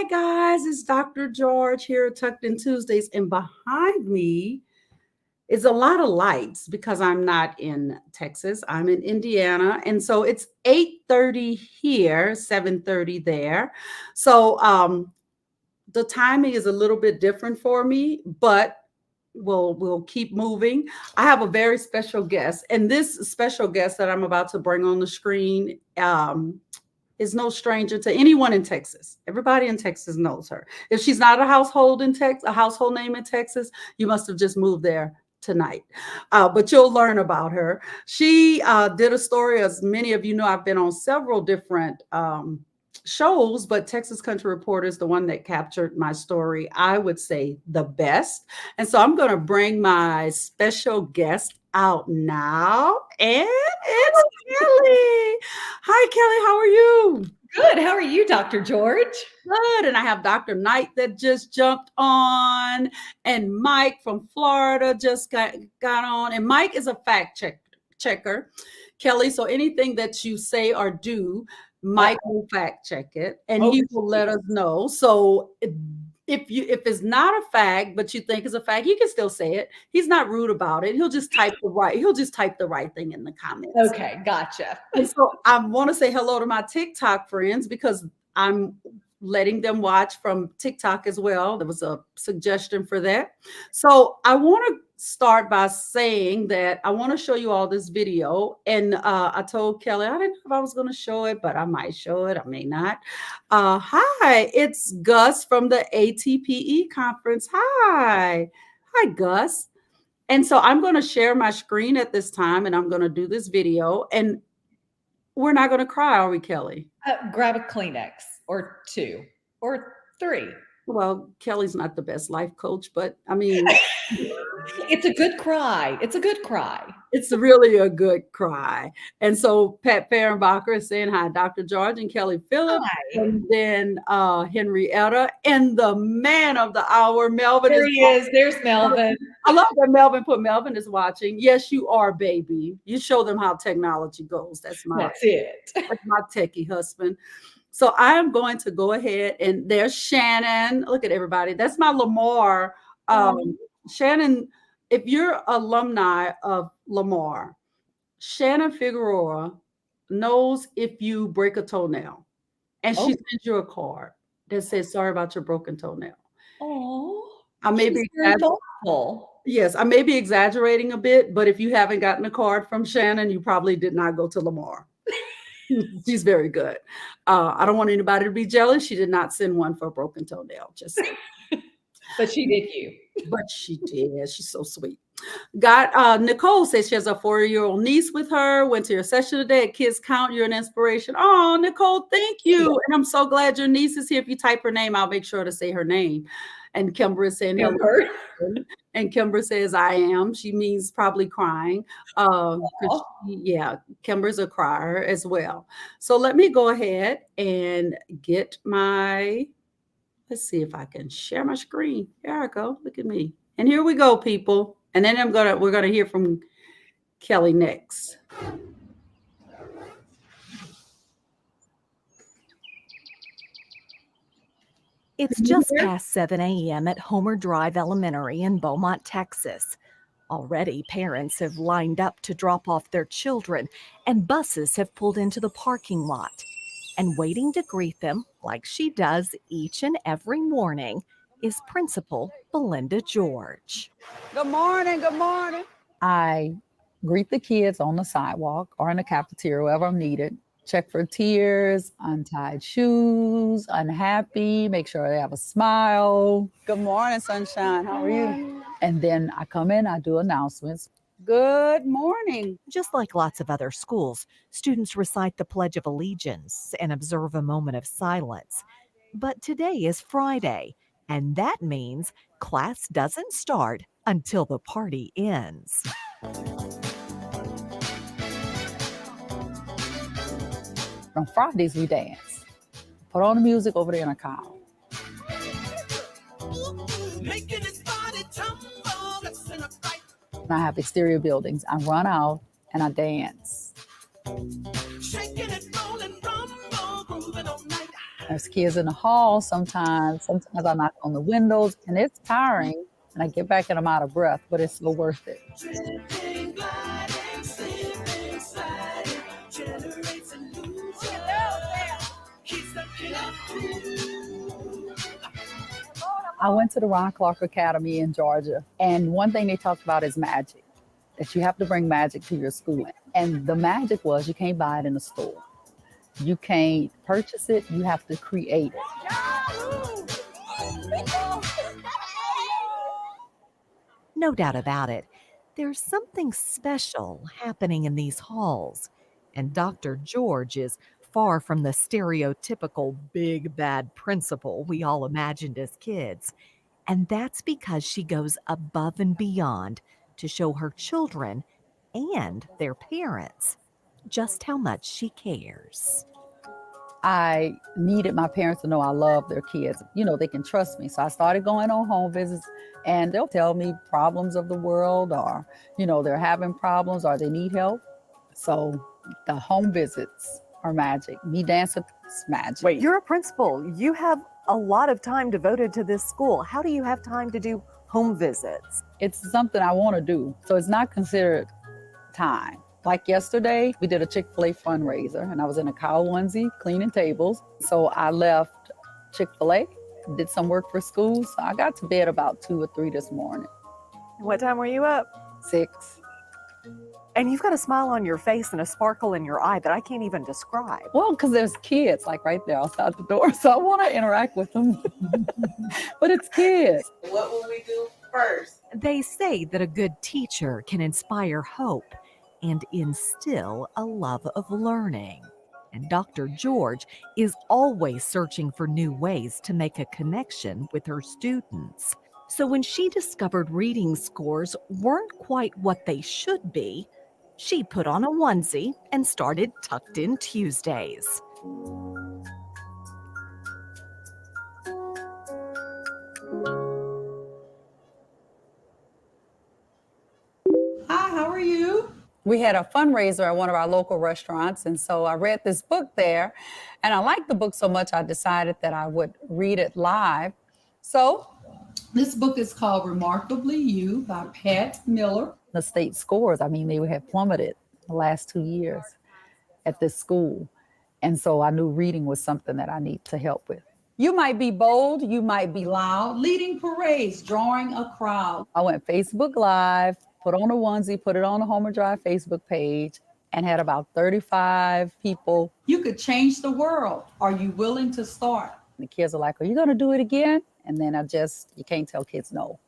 guys, it's Dr. George here at Tucked In Tuesdays, and behind me is a lot of lights because I'm not in Texas. I'm in Indiana, and so it's 8:30 here, 7:30 there. So the timing is a little bit different for me, but we'll keep moving. I have a very special guest, and this special guest that I'm about to bring on the screen is no stranger to anyone in Texas. Everybody in Texas knows her. If she's not a household name in Texas, you must have just moved there tonight. But you'll learn about her. She did a story, as many of you know. I've been on several different shows, but Texas Country Report is the one that captured my story, I would say, the best. And so I'm going to bring my special guest out now, and it's Kelli. Hi, Kelli. How are you? Good. How are you, Dr. George? Good. And I have Dr. Knight that just jumped on, and Mike from Florida just got on. And Mike is a fact checker, Kelli. So anything that you say or do, Mike will fact check it, and he will let us know. So if it's not a fact, but you think it's a fact, you can still say it. He's not rude about it. He'll just type the right thing in the comments. Okay, gotcha. And so I want to say hello to my TikTok friends because I'm letting them watch from TikTok as well. There was a suggestion for that. So I want to start by saying that I want to show you all this video. And I told Kelli, I didn't know if I was going to show it, but I might show it. I may not. Hi, it's Gus from the ATPE conference. Hi, Gus. And so I'm going to share my screen at this time, and I'm going to do this video. And we're not going to cry, are we, Kelli? Grab a Kleenex or 2 or 3. Well, Kelli's not the best life coach, but I mean, it's a good cry. It's a good cry. It's really a good cry. And so Pat Fehrenbacher is saying hi, Dr. George and Kelli Phillips, hi. And then Henrietta, and the man of the hour, Melvin. There he is. There's Melvin. I love that Melvin is watching. Yes, you are, baby. You show them how technology goes. That's it. That's my techie husband. So I am going to go ahead, and there's Shannon. Look at everybody. That's my Lamar. Shannon, if you're alumni of Lamar, Shannon Figueroa knows if you break a toenail, and she sends you a card that says, sorry about your broken toenail. Oh, I may be thoughtful. Yes, I may be exaggerating a bit, but if you haven't gotten a card from Shannon, you probably did not go to Lamar. She's very good. I don't want anybody to be jealous. She did not send one for a broken toenail. Just saying. But she did you. But she did. She's so sweet. Nicole says she has a 4-year-old niece with her. Went to your session today at Kids Count. You're an inspiration. Oh, Nicole, thank you. And I'm so glad your niece is here. If you type her name, I'll make sure to say her name. And Kimber is saying hello. And Kimber says, I am. She means probably crying. Kimber's a crier as well. So let me go ahead and get let's see if I can share my screen. There I go. Look at me. And here we go, people. And then we're gonna hear from Kelli next. It's just past 7 a.m. at Homer Drive Elementary in Beaumont, Texas. Already, parents have lined up to drop off their children, and buses have pulled into the parking lot. And waiting to greet them, like she does each and every morning, is Principal Belinda George. Good morning. Good morning. I greet the kids on the sidewalk or in the cafeteria, wherever I'm needed. Check for tears, untied shoes, unhappy, make sure they have a smile. Good morning, sunshine. How are you? And then I come in, I do announcements. Good morning. Just like lots of other schools, students recite the Pledge of Allegiance and observe a moment of silence. But today is Friday, and that means class doesn't start until the party ends. On Fridays, we dance. Put on the music over there in a car. I have exterior buildings. I run out and I dance. There's kids in the hall sometimes. Sometimes I knock on the windows and it's tiring and I get back and I'm out of breath, but it's so worth it. I went to the Ron Clark Academy in Georgia, and one thing they talked about is magic, that you have to bring magic to your school. And the magic was you can't buy it in a store. You can't purchase it, you have to create it. No doubt about it, there's something special happening in these halls, and Dr. George is far from the stereotypical big bad principal we all imagined as kids. And that's because she goes above and beyond to show her children and their parents just how much she cares. I needed my parents to know I love their kids. You know, they can trust me. So I started going on home visits and they'll tell me problems of the world or, you know, they're having problems or they need help. So the home visits are magic. Me dancing is magic. Wait, you're a principal. You have a lot of time devoted to this school. How do you have time to do home visits? It's something I want to do. So it's not considered time. Like yesterday, we did a Chick-fil-A fundraiser and I was in a cow onesie cleaning tables. So I left Chick-fil-A, did some work for school. So I got to bed about 2 or 3 this morning. What time were you up? 6. And you've got a smile on your face and a sparkle in your eye that I can't even describe. Well, because there's kids like right there outside the door. So I want to interact with them. But it's kids. What will we do first? They say that a good teacher can inspire hope and instill a love of learning. And Dr. George is always searching for new ways to make a connection with her students. So when she discovered reading scores weren't quite what they should be, she put on a onesie and started Tucked In Tuesdays. Hi, how are you? We had a fundraiser at one of our local restaurants. And so I read this book there and I liked the book so much, I decided that I would read it live. So this book is called Remarkably You by Pat Miller. The state scores, I mean, they have plummeted the last 2 years at this school. And so I knew reading was something that I need to help with. You might be bold, you might be loud. Leading parades, drawing a crowd. I went Facebook Live, put on a onesie, put it on the Homer Drive Facebook page, and had about 35 people. You could change the world. Are you willing to start? The kids are like, are you going to do it again? And then you can't tell kids no.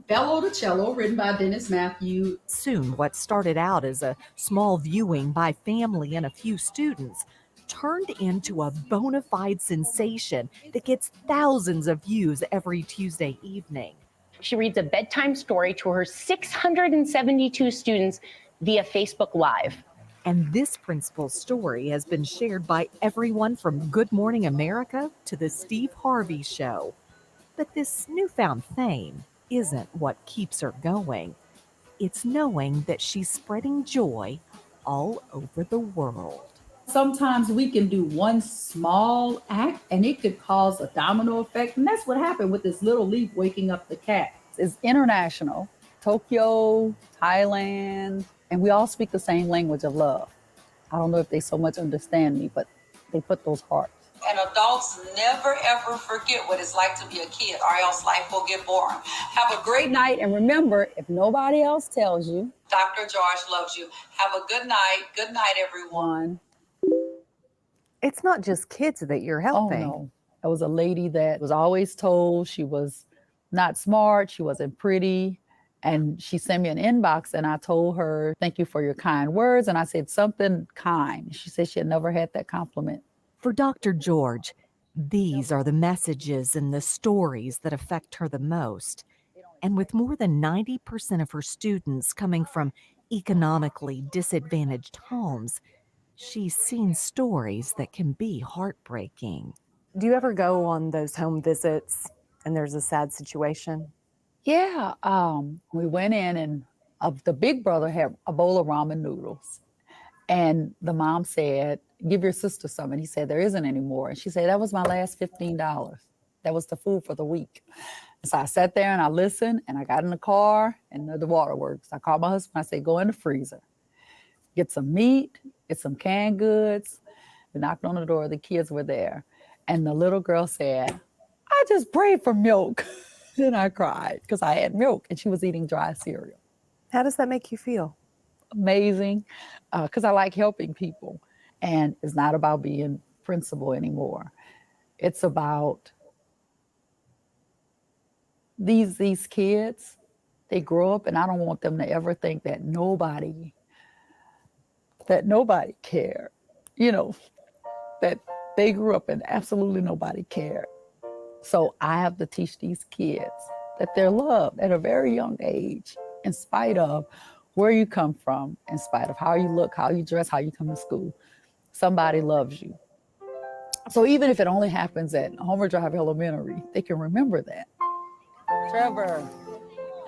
Bello the Cello, written by Dennis Matthew. Soon, what started out as a small viewing by family and a few students turned into a bona fide sensation that gets thousands of views every Tuesday evening. She reads a bedtime story to her 672 students via Facebook Live. And this principal's story has been shared by everyone from Good Morning America to the Steve Harvey Show. But this newfound fame isn't what keeps her going. It's knowing that she's spreading joy all over the world. Sometimes we can do one small act and it could cause a domino effect. And that's what happened with this little leaf waking up the cat. It's international, Tokyo, Thailand, and we all speak the same language of love. I don't know if they so much understand me, but they put those hearts. And adults never ever forget what it's like to be a kid, or else life will get boring. Have a great night. Night, and remember, if nobody else tells you, Dr. George loves you. Have a good night. Good night, everyone. It's not just kids that you're oh helping. no, there was a lady that was always told she was not smart, she wasn't pretty. And she sent me an inbox and I told her, thank you for your kind words. And I said something kind. She said she had never had that compliment. For Dr. George, these are the messages and the stories that affect her the most. And with more than 90% of her students coming from economically disadvantaged homes, she's seen stories that can be heartbreaking. Do you ever go on those home visits and there's a sad situation? Yeah, we went in and the big brother had a bowl of ramen noodles. And the mom said, give your sister some. And he said, there isn't any more. And she said, that was my last $15. That was the food for the week. And so I sat there and I listened, and I got in the car and the waterworks. I called my husband. I said, go in the freezer, get some meat, get some canned goods. We knocked on the door. The kids were there. And the little girl said, I just prayed for milk. And I cried because I had milk and she was eating dry cereal. How does that make you feel? Amazing, because I like helping people. And it's not about being principal anymore. It's about these kids. They grow up, and I don't want them to ever think that nobody cared. You know, that they grew up and absolutely nobody cared. So I have to teach these kids that they're loved at a very young age, in spite of where you come from, in spite of how you look, how you dress, how you come to school. Somebody loves you. So even if it only happens at Homer Drive Elementary, they can remember that. Trevor,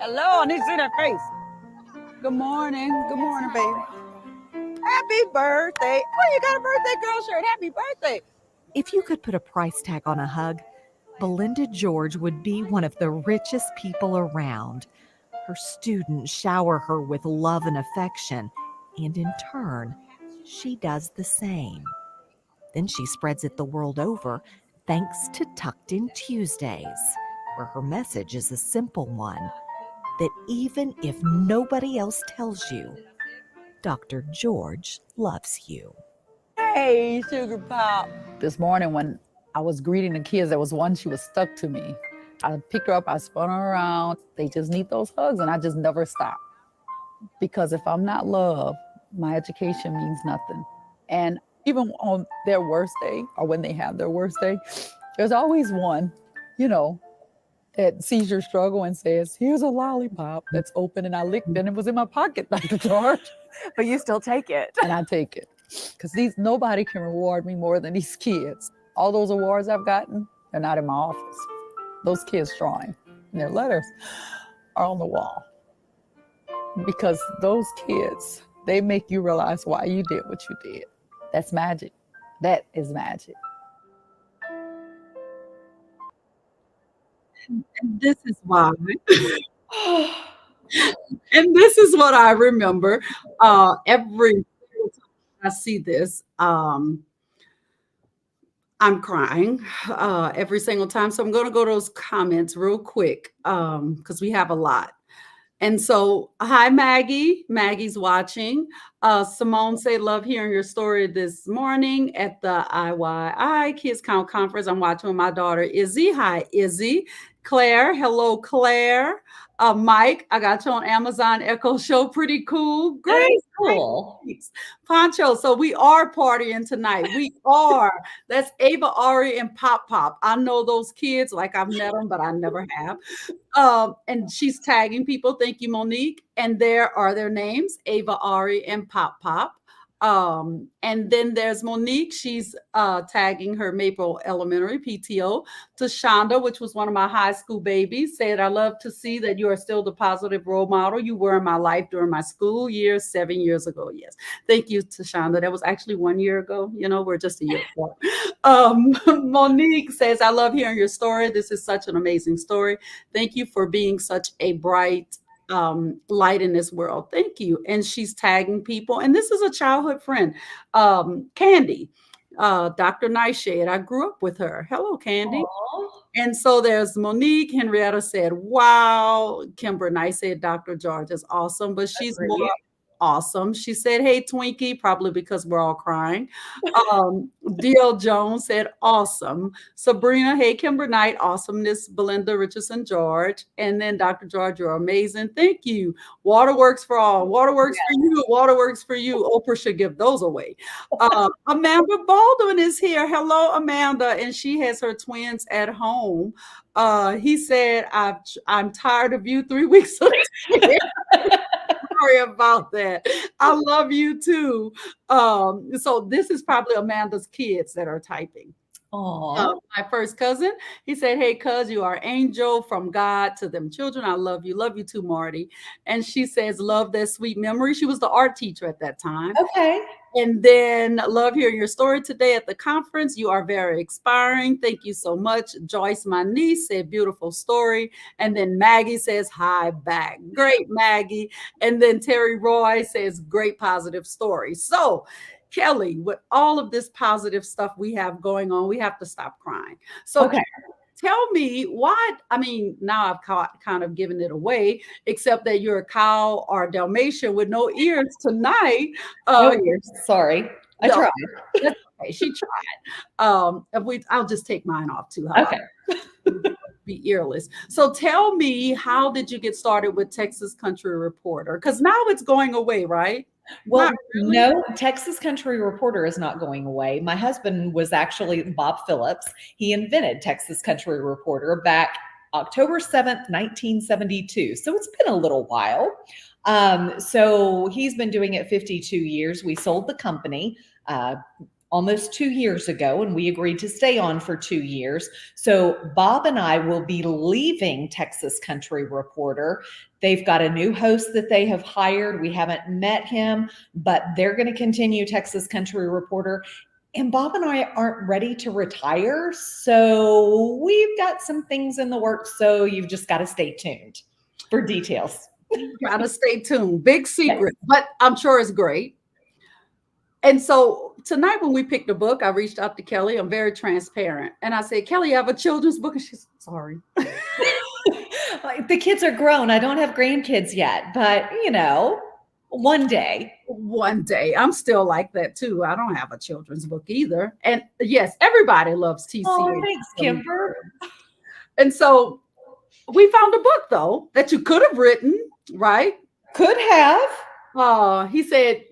hello, I need to see that face. Good morning, baby. Happy birthday. Oh, you got a birthday girl shirt. Happy birthday. If you could put a price tag on a hug, Belinda George would be one of the richest people around. Her students shower her with love and affection, and in turn, she does the same. Then she spreads it the world over, thanks to Tucked In Tuesdays, where her message is a simple one, that even if nobody else tells you, Dr. George loves you. Hey, Sugar Pop. This morning when I was greeting the kids, there was one, she was stuck to me. I picked her up, I spun her around. They just need those hugs, and I just never stop. Because if I'm not loved, my education means nothing. And even on their worst day, or when they have their worst day, there's always one, that sees your struggle and says, here's a lollipop that's open, and I licked it, and it was in my pocket, Dr. George. But you still take it. And I take it. Because nobody can reward me more than these kids. All those awards I've gotten, they're not in my office. Those kids' drawing and their letters are on the wall. Because those kids, they make you realize why you did what you did. That's magic. That is magic. And this is why. And this is what I remember. Every time I see this, I'm crying every single time. So I'm going to go to those comments real quick because we have a lot. And so, hi, Maggie. Maggie's watching. Simone said, love hearing your story this morning at the IYI Kids Count Conference. I'm watching with my daughter, Izzy. Hi, Izzy. Claire. Hello, Claire. Mike, I got you on Amazon Echo Show. Pretty cool. Great. Cool. Thanks. Poncho. So we are partying tonight. We are. That's Ava, Ari, and Pop Pop. I know those kids like I've met them, but I never have. And she's tagging people. Thank you, Monique. And there are their names, Ava, Ari, and Pop Pop. And then there's Monique. She's tagging her Maple Elementary PTO. Tashonda, which was one of my high school babies, said, I love to see that you are still the positive role model you were in my life during my school years 7 years ago. Yes. Thank you, Tashonda. That was actually 1 year ago. We're just a year apart. Monique says, I love hearing your story. This is such an amazing story. Thank you for being such a bright light in this world. Thank you. And she's tagging people. And this is a childhood friend, Candy, Dr. Nightshade. I grew up with her. Hello, Candy. Aww. And so there's Monique. Henrietta said, wow. Kimber Knight said, Dr. George is awesome, but she's more awesome. She said, hey, Twinkie, probably because we're all crying. D.L. Jones said, awesome. Sabrina, hey, Kimber Knight, awesomeness. Belinda Richardson George. And then Dr. George, you're amazing. Thank you. Waterworks for all. Waterworks for you. Waterworks for you. Oprah should give those away. Amanda Baldwin is here. Hello, Amanda. And she has her twins at home. He said, I'm tired of you 3 weeks ago. Sorry about that. I love you too. So this is probably Amanda's kids that are typing. My first cousin, he said, hey, cuz, you are angel from God to them children. I love you. Love you too, Marty. And she says, love that sweet memory. She was the art teacher at that time. Okay. And then love hearing your story today at the conference. You are very inspiring. Thank you so much. Joyce, my niece, said beautiful story. And then Maggie says hi back. Great, Maggie. And then Terry Roy says great positive story. So Kelli, with all of this positive stuff we have going on, we have to stop crying. So Okay. tell me why. I mean, now I've kind of given it away, except that you're a cow or a Dalmatian with no ears tonight. No ears. Sorry. I no, tried. that's okay. She tried. I'll just take mine off too. Okay. Be earless. So tell me, how did you get started with Texas Country Reporter? Because now it's going away, right? Well, Not really. no, Texas Country Reporter is not going away. My husband was actually Bob Phillips. He invented Texas Country Reporter back October 7th, 1972. So it's been a little while. So he's been doing it 52 years. We sold the company almost 2 years ago, and we agreed to stay on for 2 years. So Bob and I will be leaving Texas Country Reporter. They've got a new host that they have hired. We haven't met him, but they're going to continue Texas Country Reporter. And Bob and I aren't ready to retire. So we've got some things in the works. So you've just got to stay tuned for details. Gotta stay tuned. Big secret, but I'm sure it's great. And so tonight when we picked a book, I reached out to Kelli. I'm very transparent. And I said, Kelli, you have a children's book? And she's sorry. The kids are grown. I don't have grandkids yet, but one day. One day. I'm still like that too. I don't have a children's book either. And yes, everybody loves TCA. Oh, thanks, Kimber. And so we found a book though that you could have written, right? Could have. He said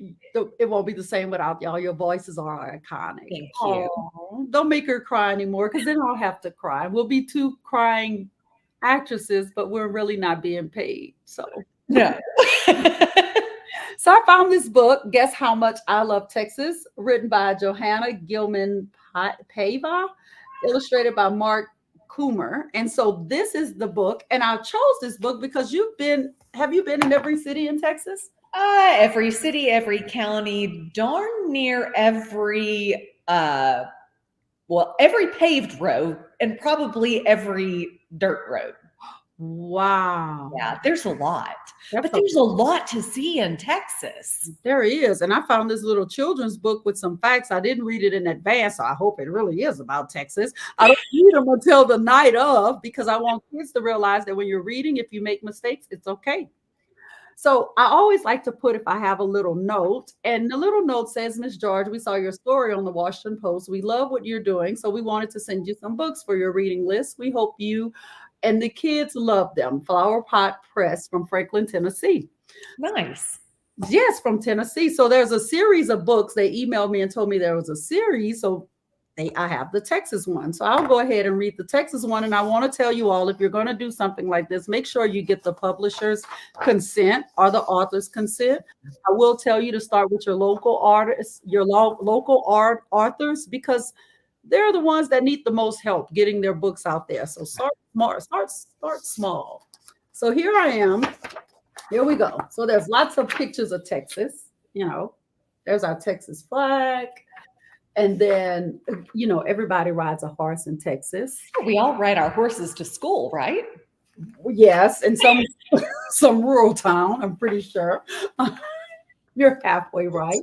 it won't be the same without y'all. Your voices are iconic. Thank you. Don't make her cry anymore, because then I'll have to cry. We'll be two crying actresses, but we're really not being paid. So no. So I found this book, Guess How Much I Love Texas, written by Johanna Gilman Pava, illustrated by Mark Coomer. And so this is the book. And I chose this book because have you been in every city in Texas? Every city, every county, darn near every paved road and probably every dirt road. Wow. Yeah, there's a lot. But there's a lot to see in Texas. There is. And I found this little children's book with some facts. I didn't read it in advance, so I hope it really is about Texas. I don't read them until the night of, because I want kids to realize that when you're reading, if you make mistakes, it's okay. So I always like to put, if I have a little note, and the little note says, Miss George, we saw your story on the Washington Post. We love what you're doing. So we wanted to send you some books for your reading list. We hope you and the kids love them. Flower Pot Press from Franklin, Tennessee. Nice. Yes, from Tennessee. So there's a series of books. They emailed me and told me there was a series. So I have the Texas one. So I'll go ahead and read the Texas one. And I want to tell you all, if you're going to do something like this, make sure you get the publisher's consent or the author's consent. I will tell you to start with your local artists, your local authors, because they're the ones that need the most help getting their books out there. So start small. So here I am. Here we go. So there's lots of pictures of Texas. There's our Texas flag. And then, everybody rides a horse in Texas. We all ride our horses to school, right? Yes. And some rural town, I'm pretty sure. You're halfway right.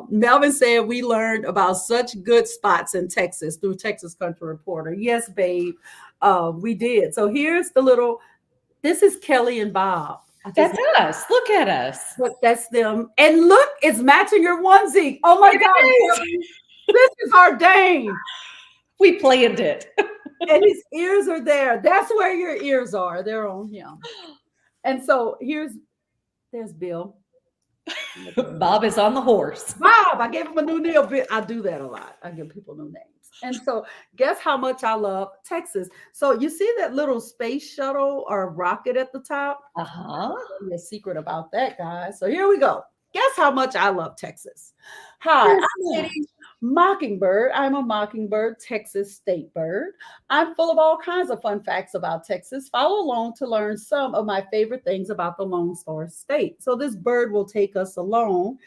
Melvin said we learned about such good spots in Texas through Texas Country Reporter. Yes, babe, we did. So here's this is Kelli and Bob. That's us. Look at us. Look, that's them. And look, it's matching your onesie. Oh my God. This is our Dane. We planned it. And his ears are there. That's where your ears are. They're on him. And so there's Bill. Bob is on the horse. Bob, I gave him a new name. I do that a lot. I give people new names. And so guess how much I love Texas. So you see that little space shuttle or rocket at the top? Uh-huh. A secret about that, guys. So here we go. Guess how much I love Texas. Hi, I'm sitting Mockingbird. I'm a mockingbird, Texas state bird. I'm full of all kinds of fun facts about Texas. Follow along to learn some of my favorite things about the Lone Star State. So this bird will take us along.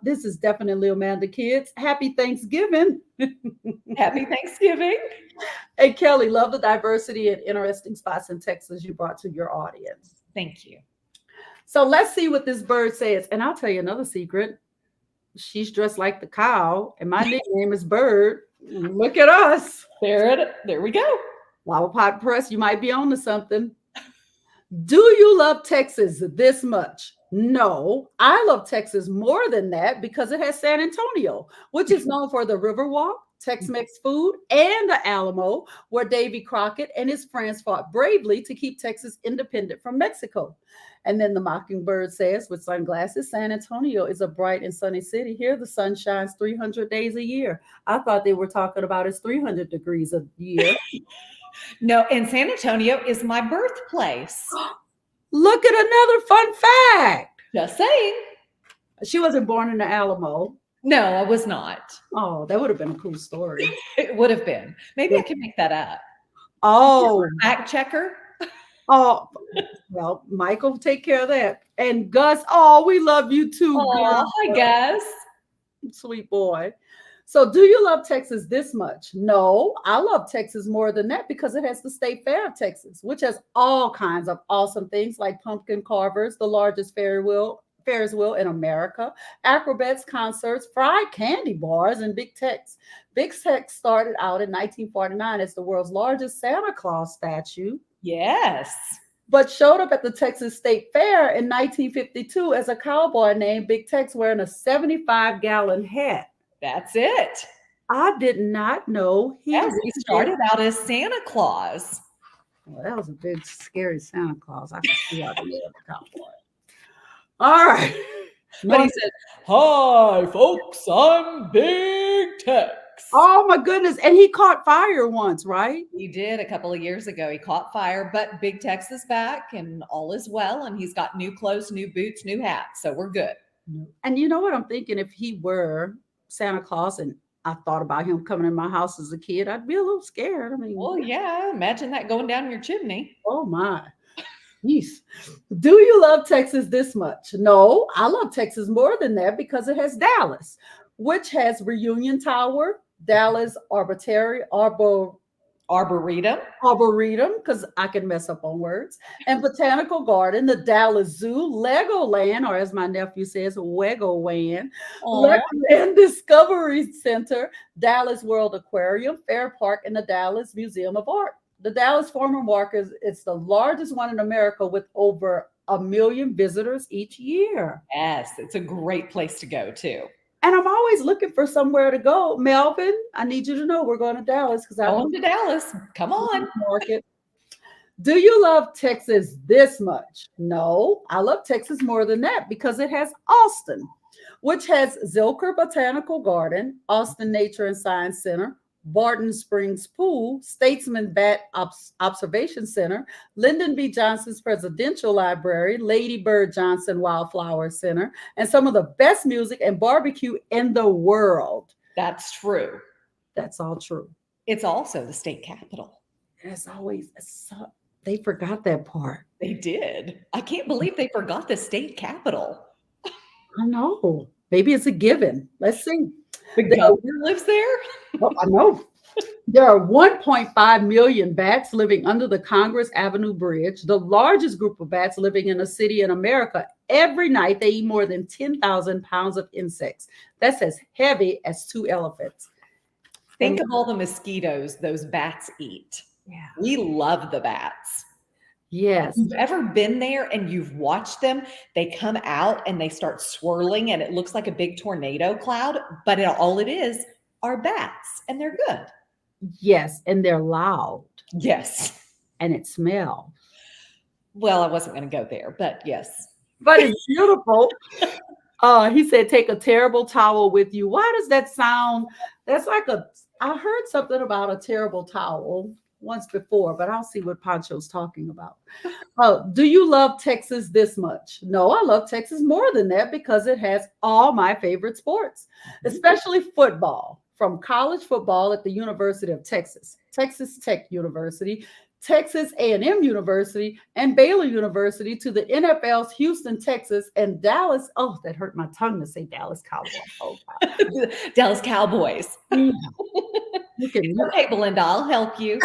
This is definitely Amanda Kids. Happy Thanksgiving. Happy Thanksgiving. Hey, Kelly, love the diversity and interesting spots in Texas you brought to your audience. Thank you. So let's see what this bird says. And I'll tell you another secret. She's dressed like the cow, and my nickname is Bird. Look at us. There we go. Lava Pot Press, you might be on to something. Do you love Texas this much? No, I love Texas more than that because it has San Antonio, which is known for the Riverwalk, Tex-Mex food, and the Alamo, where Davy Crockett and his friends fought bravely to keep Texas independent from Mexico. And then the Mockingbird says, with sunglasses, San Antonio is a bright and sunny city. Here, the sun shines 300 days a year. I thought they were talking about it's 300 degrees a year. No, and San Antonio is my birthplace. Look at another fun fact. Just saying. She wasn't born in the Alamo. No, I was not. Oh, that would have been a cool story. It would have been. Maybe I can make that up. Oh, Fact checker. oh, well, Michael, take care of that. And Gus, oh, we love you too. Oh, hi, Gus. Sweet boy. So, do you love Texas this much? No, I love Texas more than that because it has the State Fair of Texas, which has all kinds of awesome things like pumpkin carvers, the largest Ferris wheel in America, acrobats, concerts, fried candy bars, and Big Tex. Big Tex started out in 1949 as the world's largest Santa Claus statue. Yes. But showed up at the Texas State Fair in 1952 as a cowboy named Big Tex wearing a 75-gallon hat. That's it. I did not know he started out as Santa Claus. Well, that was a big, scary Santa Claus. I could see how they made up the cowboy. All right. But he said, hi, folks, I'm Big Tex. Oh, my goodness. And he caught fire once, right? He did a couple of years ago. He caught fire, but Big Tex is back and all is well. And he's got new clothes, new boots, new hats. So we're good. And you know what I'm thinking? If he were Santa Claus and I thought about him coming in my house as a kid, I'd be a little scared. I mean, oh, yeah. Imagine that going down your chimney. Oh, my. Jeez. Do you love Texas this much? No, I love Texas more than that because it has Dallas, which has Reunion Tower, Dallas Arboretum, because I can mess up on words, and Botanical Garden, the Dallas Zoo, Legoland, or as my nephew says, Wegoland, Legoland Discovery Center, Dallas World Aquarium, Fair Park, and the Dallas Museum of Art. The Dallas Former Market is the largest one in America with over 1 million visitors each year. Yes, it's a great place to go too. And I'm always looking for somewhere to go. Melvin, I need you to know we're going to Dallas because I'm going to Dallas. Come on. Market. Do you love Texas this much? No, I love Texas more than that because it has Austin, which has Zilker Botanical Garden, Austin Nature and Science Center, Barton Springs Pool, Statesman Bat Observation Center, Lyndon B. Johnson's Presidential Library, Lady Bird Johnson Wildflower Center, and some of the best music and barbecue in the world. That's true. That's all true. It's also the state capital. As always, they forgot that part. They did. I can't believe they forgot the state capital. I know. Maybe it's a given. Let's see. The governor lives there? Well, I know. There are 1.5 million bats living under the Congress Avenue Bridge, the largest group of bats living in a city in America. Every night, they eat more than 10,000 pounds of insects. That's as heavy as 2 elephants. Think of all the mosquitoes those bats eat. Yeah. We love the bats. Yes. You've ever been there and you've watched them? They come out and they start swirling and it looks like a big tornado cloud, but all it is are bats and they're good. Yes. And they're loud. Yes. And it smells. Well, I wasn't going to go there, but yes. But it's beautiful. He said, take a terrible towel with you. Why does that sound? That's like I heard something about a terrible towel. once before, but I'll see what Pancho's talking about. Oh, do you love Texas this much? No, I love Texas more than that because it has all my favorite sports, especially football. From college football at the University of Texas, Texas Tech University, Texas A&M University, and Baylor University, to the NFL's Houston, Texas, and Dallas. Oh, that hurt my tongue to say Dallas Cowboys. Oh, God. Dallas Cowboys. Look at you. Okay, Belinda, I'll help you.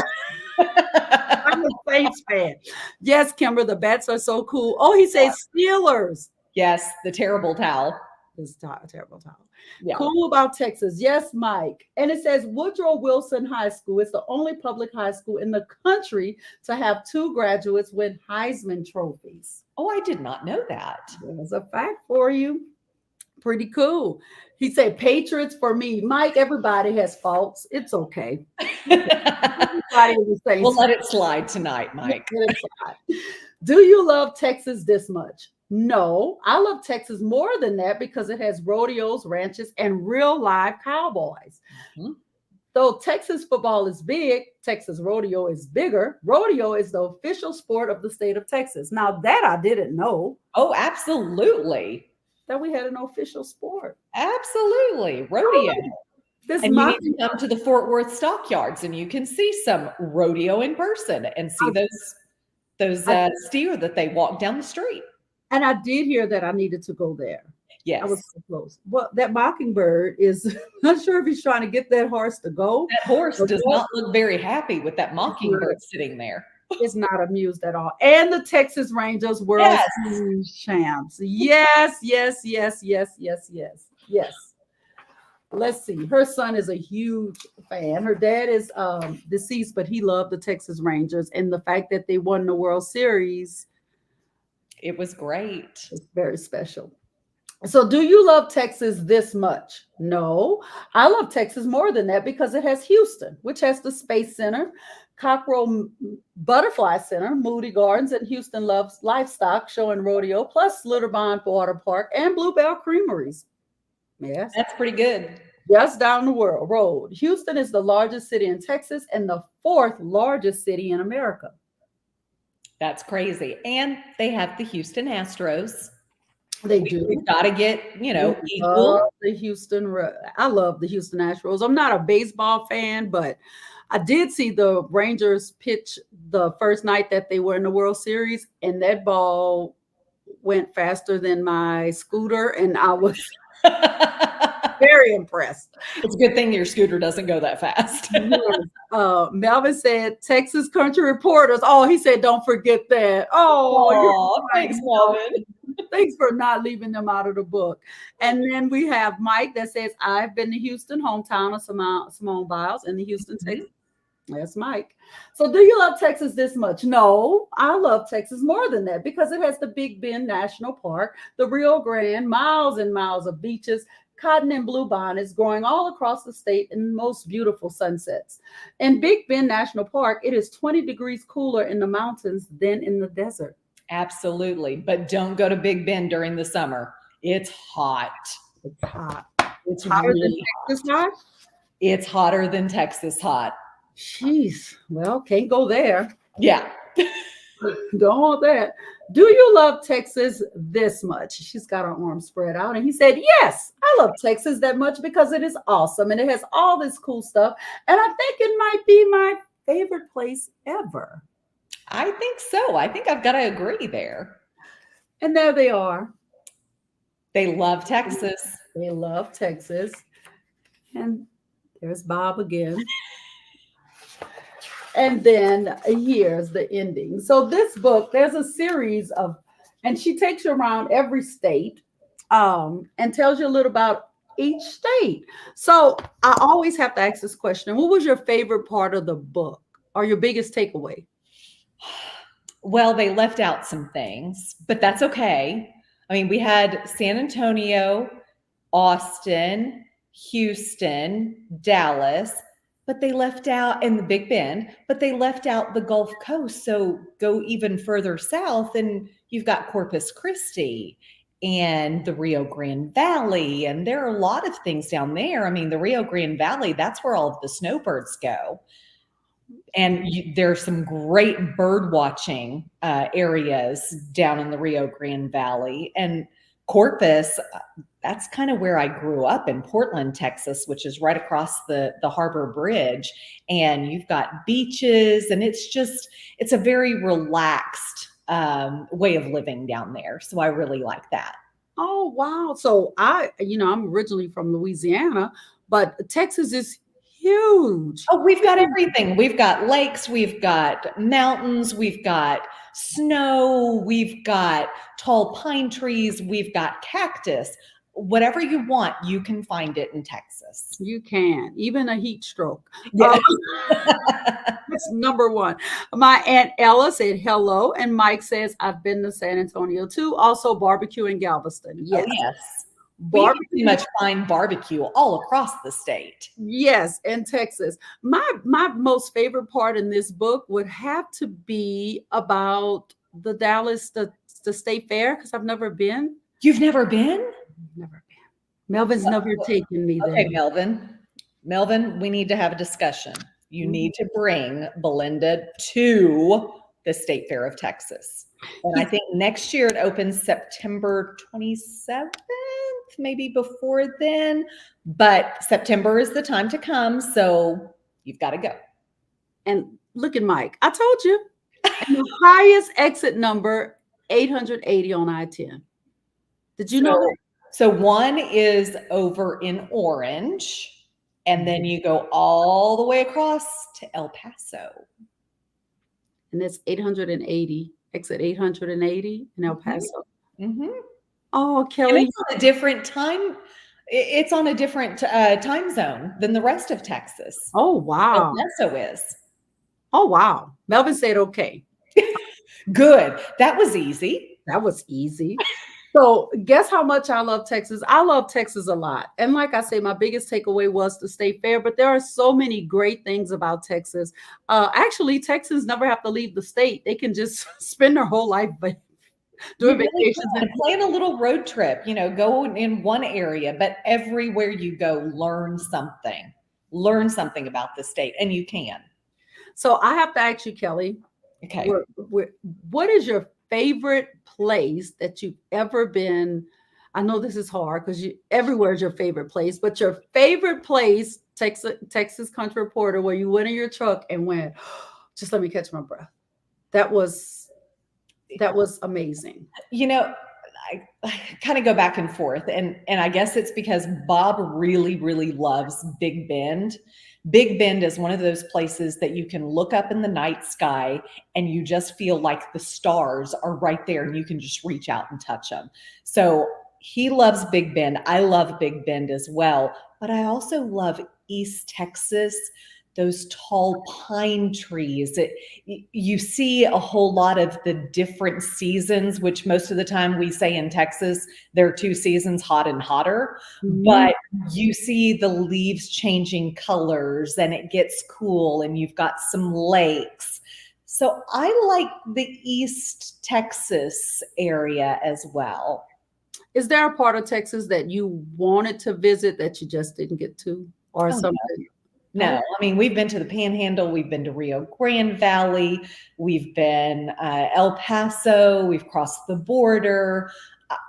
I'm a Saints fan. Yes, Kimber, the bats are so cool. Oh, he says Steelers. Yes, the terrible towel. It's terrible towel. Yeah. Cool about Texas. Yes, Mike. And it says Woodrow Wilson High School is the only public high school in the country to have 2 graduates win Heisman trophies. Oh, I did not know that. There's a fact for you. Pretty cool. He said Patriots for me. Mike, everybody has faults. It's okay. We'll let it slide tonight, Mike. Do you love Texas this much? No, I love Texas more than that because it has rodeos, ranches, and real live cowboys. Mm-hmm. Though Texas football is big, Texas rodeo is bigger. Rodeo is the official sport of the state of Texas. Now that I didn't know. Oh, absolutely. That we had an official sport. Absolutely. Rodeo. And you need to come to the Fort Worth stockyards and you can see some rodeo in person and see those steer that they walk down the street. And I did hear that I needed to go there. Yes. I was so close. Well, that mockingbird is not sure if he's trying to get that horse to go. That horse does not look very happy with that mockingbird sitting there. Is not amused at all. And the Texas Rangers World Series champs. Yes. Let's see. Her son is a huge fan. Her dad is deceased, but he loved the Texas Rangers. And the fact that they won the World Series, it was great. It's very special. So do you love Texas this much? No, I love Texas more than that because it has Houston, which has the Space Center, Cockrell Butterfly Center, Moody Gardens, and Houston Loves Livestock Show and Rodeo, plus Litterbond Water Park and Bluebell Creameries. Yes. That's pretty good. Just down the road. Houston is the largest city in Texas and the 4th largest city in America. That's crazy. And they have the Houston Astros. They do. We've got to get, equal. I love the Houston Astros. I'm not a baseball fan, but I did see the Rangers pitch the first night that they were in the World Series, and that ball went faster than my scooter, and I was very impressed. It's a good thing your scooter doesn't go that fast. Melvin said, Texas Country Reporters. Oh, he said, don't forget that. Oh, thanks, Melvin. Thanks for not leaving them out of the book. And then we have Mike that says, I've been to Houston, hometown of Simone Biles in the Houston, Texas. That's Mike. So do you love Texas this much? No, I love Texas more than that because it has the Big Bend National Park, the Rio Grande, miles and miles of beaches, cotton and bluebonnets growing all across the state in most beautiful sunsets. In Big Bend National Park, it is 20 degrees cooler in the mountains than in the desert. Absolutely. But don't go to Big Bend during the summer. It's hot. It's hot. It's hotter really than Texas hot? It's hotter than Texas hot. Jeez. Well, can't go there. Yeah. Don't want that. Do you love Texas this much? She's got her arms spread out. And he said, yes, I love Texas that much because it is awesome. And it has all this cool stuff. And I think it might be my favorite place ever. I think so. I think I've got to agree there. And there they are. They love Texas. They love Texas. And there's Bob again. And then here's the ending. So this book, there's a series of, and she takes you around every state and tells you a little about each state. So I always have to ask this question. What was your favorite part of the book or your biggest takeaway? Well, they left out some things, but that's okay. I mean, we had San Antonio, Austin, Houston, Dallas, but they left out, and the Big Bend, but they left out the Gulf Coast. So go even further south and you've got Corpus Christi and the Rio Grande Valley. And there are a lot of things down there. I mean, the Rio Grande Valley, that's where all of the snowbirds go. And there's some great bird watching areas down in the Rio Grande Valley. And Corpus, that's kind of where I grew up, in Portland, Texas, which is right across the Harbor Bridge. And you've got beaches, and it's a very relaxed way of living down there. So I really like that. Oh, wow. So I'm originally from Louisiana, but Texas is huge. Oh, we've got everything. We've got lakes, we've got mountains, we've got snow, we've got tall pine trees, we've got cactus. Whatever you want, you can find it in Texas. You can, even a heat stroke. Yeah. That's number one. My Aunt Ella said hello, and Mike says, I've been to San Antonio too. Also barbecue in Galveston. Yes. Oh, yes. We pretty much find barbecue all across the state. Yes, in Texas. My most favorite part in this book would have to be about the Dallas, the state fair, because I've never been. You've never been? Never been. Melvin's never taken me there. Okay, Melvin, we need to have a discussion. You need to bring Belinda to the State Fair of Texas. And I think next year it opens September 27th, maybe before then. But September is the time to come, so you've got to go. And look at Mike. I told you. And the highest exit number, 880 on I-10. Did you know that? So one is over in Orange, and then you go all the way across to El Paso. And that's 880, exit 880 in El Paso. Mm-hmm. Oh, Kelli. And it's on a different time. It's on a different time zone than the rest of Texas. Oh, wow. El Paso is. Oh, wow. Melvin said, okay. Good. That was easy. That was easy. So guess how much I love Texas? I love Texas a lot. And like I say, my biggest takeaway was the state fair, but there are so many great things about Texas. Actually, Texans never have to leave the state. They can just spend their whole life doing vacations and plan a little road trip, go in one area, but everywhere you go, learn something about the state, and you can. So I have to ask you, Kelli, okay, what is your favorite place that you've ever been? I know this is hard because everywhere is your favorite place, but your favorite place, Texas Country Reporter, where you went in your truck and went, just let me catch my breath. That was amazing. I kind of go back and forth, and I guess it's because Bob really, really loves Big Bend. Big Bend is one of those places that you can look up in the night sky and you just feel like the stars are right there and you can just reach out and touch them. So he loves Big Bend. I love Big Bend as well, but I also love East Texas. Those tall pine trees. You see a whole lot of the different seasons, which most of the time we say in Texas, there are two seasons, hot and hotter, but you see the leaves changing colors and it gets cool and you've got some lakes. So I like the East Texas area as well. Is there a part of Texas that you wanted to visit that you just didn't get to, or something? No, I mean, we've been to the Panhandle, we've been to Rio Grande Valley, we've been El Paso, we've crossed the border.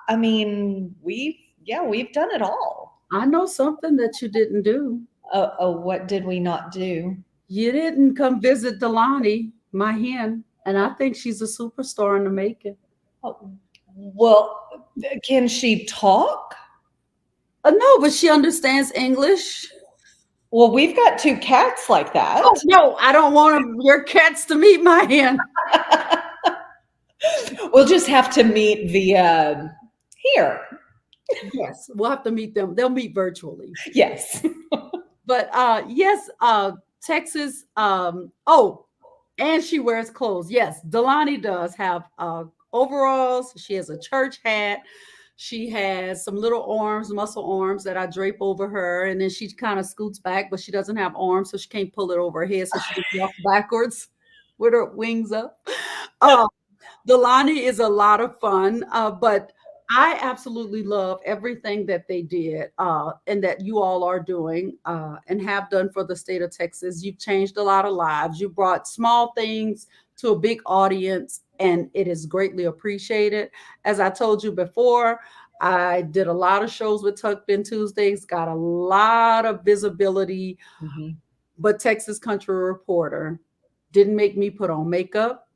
I mean, we've done it all. I know something that you didn't do. What did we not do? You didn't come visit Delaney, my hen, and I think she's a superstar in the making. Oh, well, can she talk? No, but she understands English. Well, we've got two cats like that. Oh, no, I don't want your cats to meet my hen. We'll just have to meet via here. Yes, we'll have to meet them. They'll meet virtually. Yes. But yes, Texas. And she wears clothes. Yes, Delaney does have overalls. She has a church hat. She has some little arms, muscle arms that I drape over her. And then she kind of scoots back, but she doesn't have arms, so she can't pull it over her head. So she can walk backwards with her wings up. Delaney is a lot of fun. But I absolutely love everything that they did and that you all are doing and have done for the state of Texas. You've changed a lot of lives. You brought small things to a big audience, and it is greatly appreciated. As I told you before, I did a lot of shows with Tucked In Tuesdays, got a lot of visibility, Mhm. but Texas Country Reporter didn't make me put on makeup.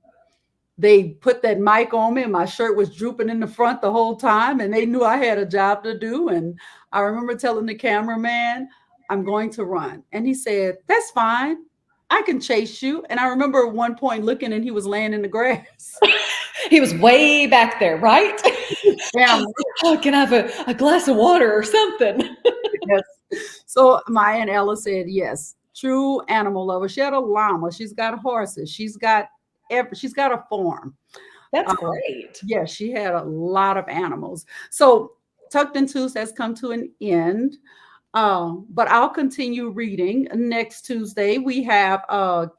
They put that mic on me and my shirt was drooping in the front the whole time, and they knew I had a job to do. And I remember telling the cameraman, I'm going to run. And he said, that's fine. I can chase you. And I remember at one point looking and he was laying in the grass. He was way back there, right? Camera. Oh, can I have a glass of water or something? Yes. So my Aunt Ella said, yes, true animal lover. She had a llama. She's got horses. She's got a farm. That's great. Yeah, she had a lot of animals. So Tucked In Tuesday has come to an end. But I'll continue reading. Next Tuesday, we have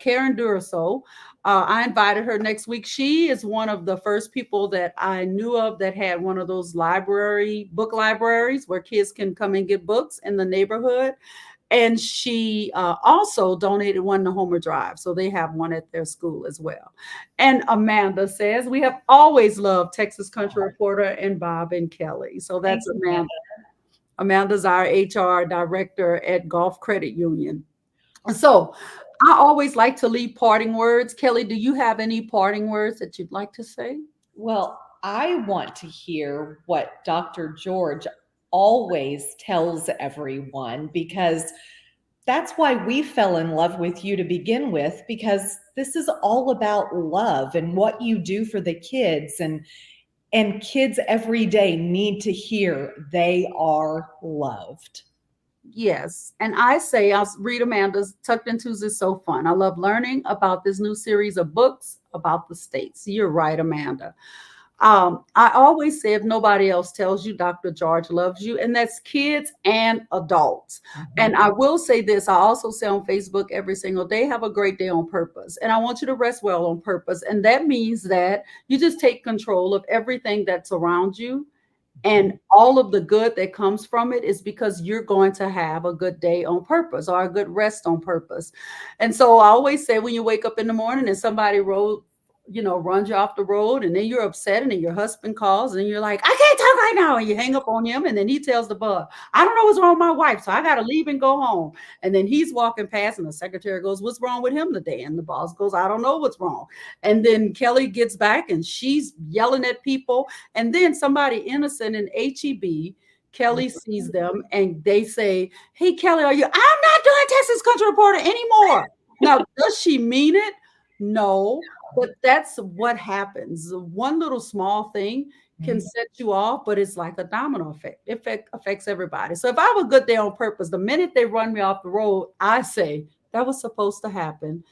Karen Durso. I invited her next week. She is one of the first people that I knew of that had one of those book libraries where kids can come and get books in the neighborhood. And she also donated one to Homer Drive. So they have one at their school as well. And Amanda says, we have always loved Texas Country Reporter and Bob and Kelly. So that's Thank you, Amanda. Amanda's our HR director at Gulf Credit Union. So I always like to leave parting words. Kelly, do you have any parting words that you'd like to say? Well, I want to hear what Dr. George always tells everyone, because that's why we fell in love with you to begin with, because this is all about love and what you do for the kids, and kids every day need to hear they are loved. Yes. And I'll read Amanda's. Tucked In Tuesday is so fun. I love learning about this new series of books about the states. You're right, Amanda. I always say, if nobody else tells you, Dr. George loves you, and that's kids and adults. And I will say this, I also say on Facebook every single day, have a great day on purpose. And I want you to rest well on purpose. And that means that you just take control of everything that's around you. And all of the good that comes from it is because you're going to have a good day on purpose or a good rest on purpose. And so I always say, when you wake up in the morning and somebody runs you off the road, and then you're upset, and then your husband calls and you're like, I can't talk right now. And you hang up on him, and then he tells the bug, I don't know what's wrong with my wife, so I got to leave and go home. And then he's walking past and the secretary goes, what's wrong with him today? And the boss goes, I don't know what's wrong. And then Kelly gets back and she's yelling at people. And then somebody innocent in HEB, Kelly sees them and they say, hey, Kelly, I'm not doing Texas Country Reporter anymore. Now, does she mean it? No. But that's what happens. One little small thing can set you off, but it's like a domino effect. It affects everybody. So if I have a good day on purpose, the minute they run me off the road, I say, that was supposed to happen.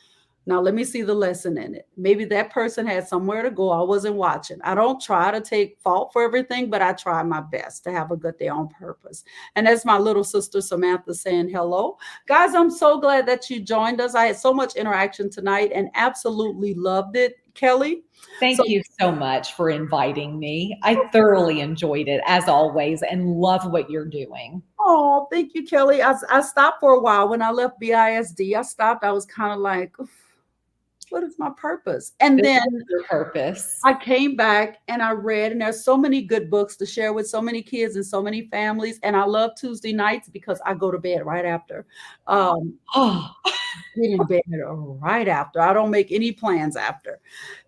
Now, let me see the lesson in it. Maybe that person had somewhere to go. I wasn't watching. I don't try to take fault for everything, but I try my best to have a good day on purpose. And that's my little sister, Samantha, saying hello. Guys, I'm so glad that you joined us. I had so much interaction tonight and absolutely loved it. Kelly? Thank you so much for inviting me. I thoroughly enjoyed it, as always, and love what you're doing. Oh, thank you, Kelly. I stopped for a while. When I left BISD, I stopped. I was kind of like, what is my purpose? And then your purpose. I came back and I read, and there's so many good books to share with so many kids and so many families. And I love Tuesday nights because I go to bed right after. Get in bed right after. I don't make any plans after.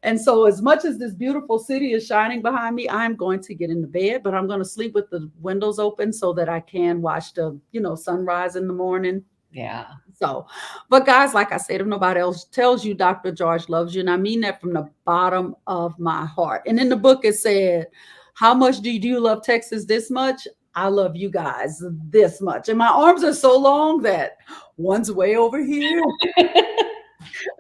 And so as much as this beautiful city is shining behind me, I'm going to get into bed, but I'm going to sleep with the windows open so that I can watch the, sunrise in the morning. Yeah. So, but guys, like I said, if nobody else tells you, Dr. George loves you. And I mean that from the bottom of my heart. And in the book, it said, how much do you love Texas this much? I love you guys this much. And my arms are so long that one's way over here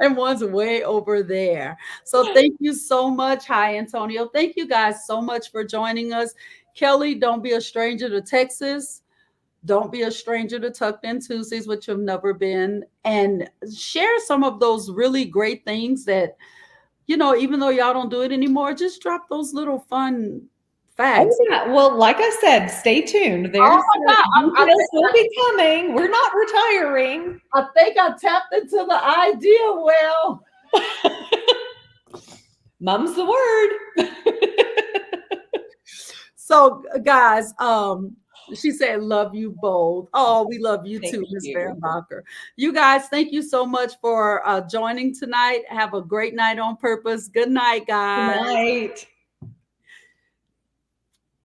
and one's way over there. So thank you so much. Hi, Antonio. Thank you guys so much for joining us. Kelly, don't be a stranger to Texas. Don't be a stranger to Tucked In Tuesdays, which you've never been, and share some of those really great things that, even though y'all don't do it anymore, just drop those little fun Facts. Oh, yeah. Well, like I said, stay tuned. There's Oh my God, details will be coming. We're not retiring. I think I tapped into the idea well. Mum's the word. So, guys, she said, "Love you both." Oh, we love you Thank too, Miss you. Berenbacher. You guys, thank you so much for joining tonight. Have a great night on purpose. Good night, guys. Good night.